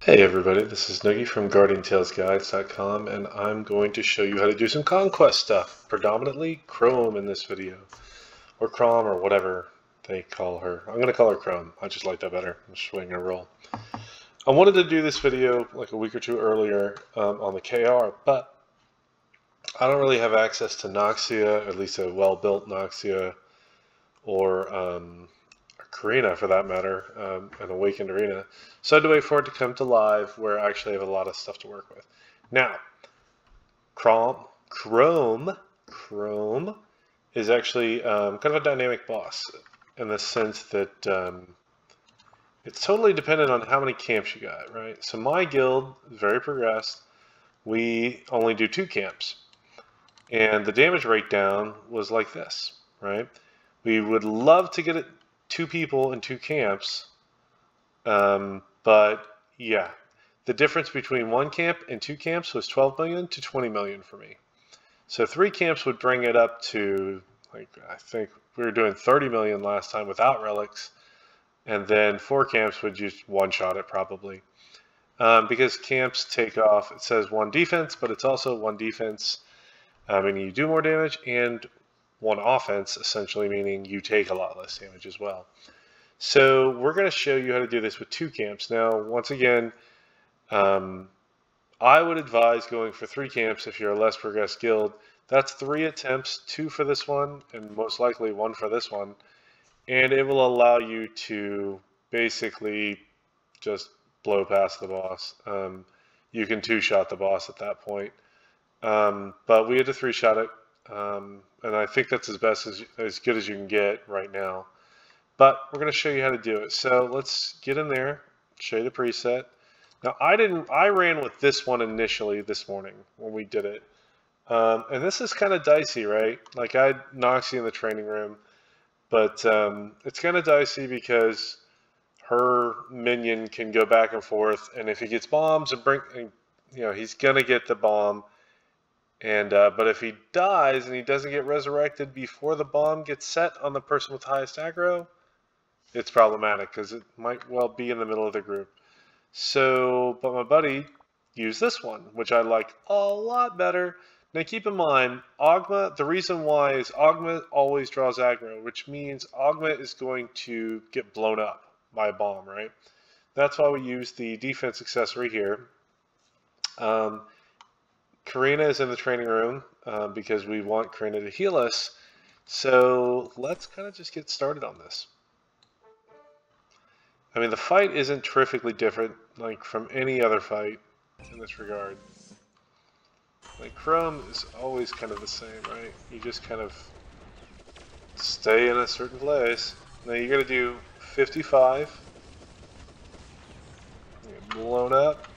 Hey everybody, this is Noogie from GuardianTalesGuides.com, and I'm going to show you how to do some conquest stuff, predominantly Chrom in this video, or Chrom or whatever they call her. I'm going to call her Chrom, I just like that better, I'm just waiting to roll. I wanted to do this video like a week or two earlier on the KR, but I don't really have access to Noxia, at least a well-built Noxia, or Karina for that matter, an Awakened Arena. So I had to wait for it to come to live where I actually have a lot of stuff to work with. Now, Chrom is actually kind of a dynamic boss in the sense that it's totally dependent on how many camps you got, right? So my guild is very progressed. We only do 2 camps. And the damage breakdown was like this, right? We would love to get it 2 people in 2 camps, but yeah, the difference between 1 camp and 2 camps was 12 million to 20 million for me. So 3 camps would bring it up to, like, I think we were doing 30 million last time without relics, and then 4 camps would just one-shot it probably. Because camps take off, it says 1 defense, but it's also 1 defense, meaning you do more damage, and 1 offense, essentially meaning you take a lot less damage as well. So we're going to show you how to do this with 2 camps. Now, once again, I would advise going for 3 camps if you're a less progressed guild. That's 3 attempts, 2 for this one, and most likely 1 for this one. And it will allow you to basically just blow past the boss. You can 2-shot the boss at that point. But we had to 3-shot it. And I think that's as good as you can get right now. But we're going to show you how to do it. So let's get in there, show you the preset. Now I ran with this one initially this morning when we did it. And this is kind of dicey, right? Like I had Noxie in the training room, but it's kind of dicey because her minion can go back and forth, and if he gets bombs and he's going to get the bomb. And but if he dies and he doesn't get resurrected before the bomb gets set on the person with the highest aggro, it's problematic because it might well be in the middle of the group. So, but my buddy used this one, which I like a lot better. Now keep in mind, Ogma, the reason why is Ogma always draws aggro, which means Ogma is going to get blown up by a bomb, right? That's why we use the defense accessory here. Karina is in the training room because we want Karina to heal us. So let's kind of just get started on this. I mean, the fight isn't terrifically different like from any other fight in this regard. Like Chrom is always kind of the same, right? You just kind of stay in a certain place. Now you got to do 55. You get blown up,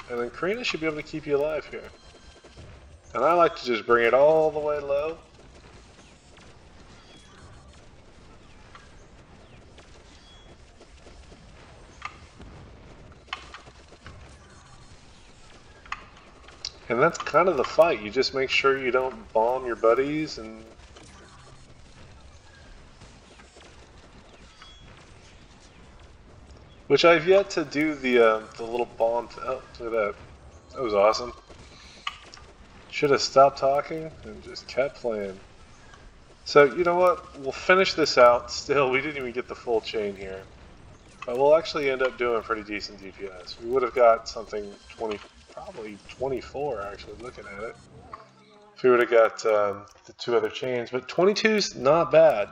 and then Karina should be able to keep you alive here. And I like to just bring it all the way low. And that's kind of the fight. You just make sure you don't bomb your buddies and... Which I've yet to do the little bomb... Oh, look at that. That was awesome. Should have stopped talking and just kept playing. So, you know what? We'll finish this out. Still, we didn't even get the full chain here. But we'll actually end up doing pretty decent DPS. We would have got something probably 24 actually, looking at it. If we would have got the 2 other chains. But 22's not bad.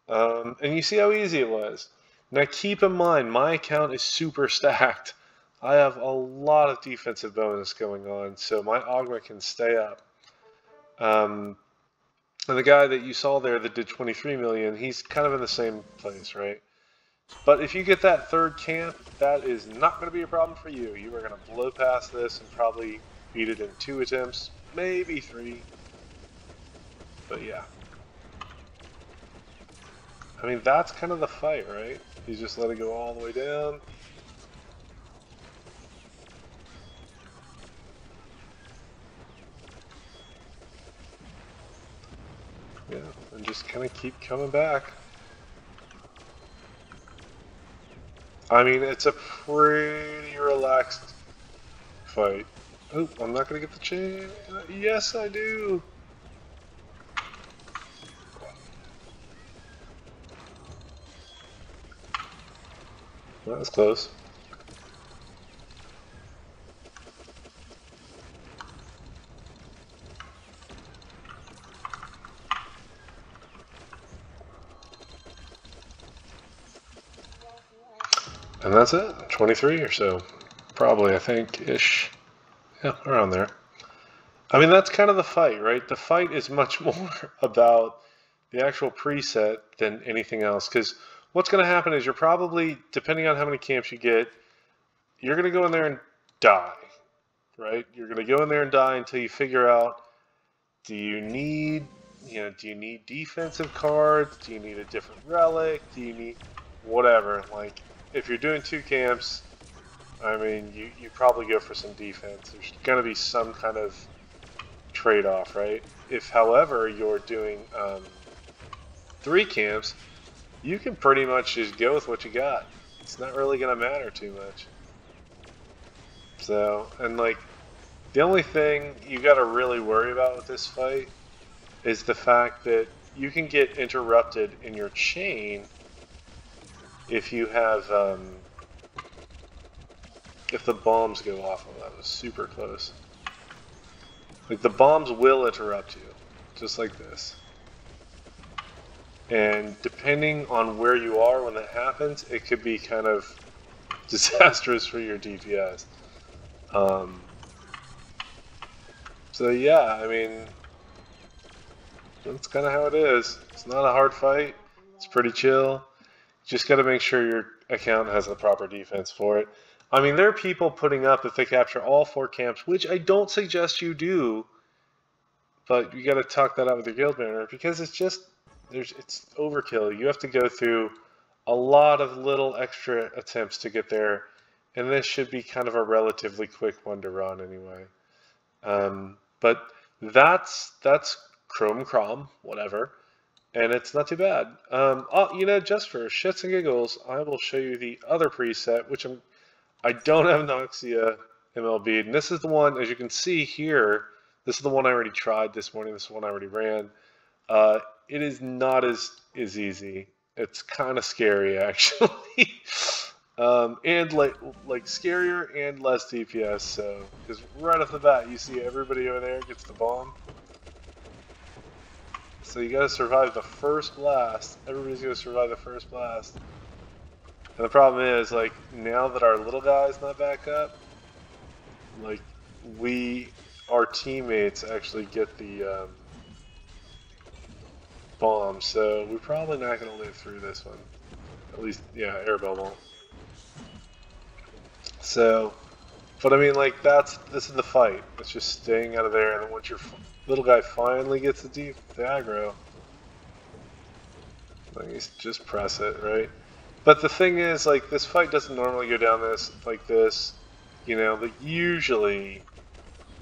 And you see how easy it was. Now keep in mind, my account is super stacked. I have a lot of defensive bonus going on, so my Ogma can stay up. And the guy that you saw there that did 23 million, he's kind of in the same place, right? But if you get that 3rd camp, that is not going to be a problem for you. You are going to blow past this and probably beat it in 2 attempts, maybe 3. But yeah. I mean, that's kind of the fight, right? You just let it go all the way down. Yeah, and just kind of keep coming back. I mean, it's a pretty relaxed fight. Oh, I'm not going to get the chain. Yes, I do. That was close. And that's it. 23 or so. Probably, I think, ish. Yeah, around there. I mean, that's kind of the fight, right? The fight is much more about the actual preset than anything else. Because what's going to happen is you're probably, depending on how many camps you get, you're going to go in there and die, right? You're going to go in there and die until you figure out, do you need defensive cards? Do you need a different relic? Do you need whatever? Like, if you're doing 2 camps, I mean, you probably go for some defense. There's going to be some kind of trade-off, right? If, however, you're doing 3 camps, you can pretty much just go with what you got. It's not really going to matter too much. So, and like, the only thing you got to really worry about with this fight is the fact that you can get interrupted in your chain if you have, if the bombs go off. Oh, that was super close. Like, the bombs will interrupt you, just like this. And depending on where you are when that happens, it could be kind of disastrous for your DPS. So yeah, I mean, that's kind of how it is. It's not a hard fight. It's pretty chill. Just got to make sure your account has the proper defense for it. I mean, there are people putting up if they capture all 4 camps, which I don't suggest you do, but you got to talk that out with your guild manager because it's just, it's overkill. You have to go through a lot of little extra attempts to get there, and this should be kind of a relatively quick one to run anyway. But that's Chrom, whatever, and it's not too bad. You know, just for shits and giggles, I will show you the other preset, which I don't have Noxia MLB, and this is the one, as you can see here, this is the one I already tried this morning, this is the one I already ran. It is not as easy. It's kind of scary, actually. And like scarier and less DPS, so, because right off the bat, you see everybody over there gets the bomb. So you gotta survive the first blast. Everybody's gonna survive the first blast. And the problem is, like, now that our little guy's not back up, like, our teammates actually get the bomb, so we're probably not going to live through this one. At least, yeah, Airbell won't. So, but I mean, like, this is the fight. It's just staying out of there, and then once your little guy finally gets the aggro, like, just press it, right? But the thing is, like, this fight doesn't normally go down like this, you know, like, usually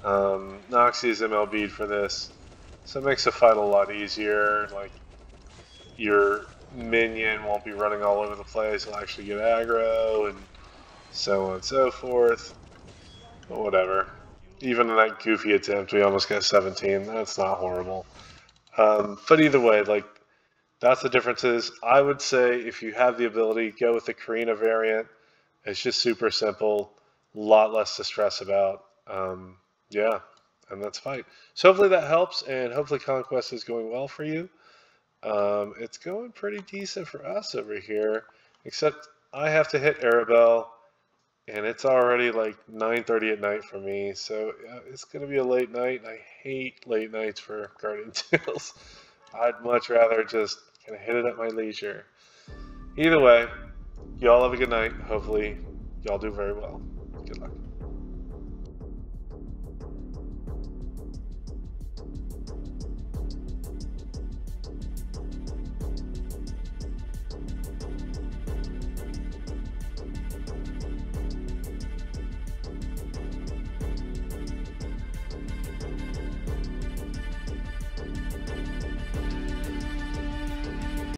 Noxie is MLB'd for this, so it makes the fight a lot easier. Like, your minion won't be running all over the place, he'll actually get aggro, and so on and so forth. But whatever. Even in that goofy attempt, we almost got 17. That's not horrible. But either way, like, that's the differences. I would say if you have the ability, go with the Karina variant. It's just super simple, a lot less to stress about. Yeah, and that's fight. So hopefully that helps, and hopefully Conquest is going well for you. It's going pretty decent for us over here, except I have to hit Arabelle, and it's already like 9:30 at night for me, so it's going to be a late night, and I hate late nights for Guardian Tales. I'd much rather just kind of hit it at my leisure. Either way, y'all have a good night. Hopefully, y'all do very well. Good luck.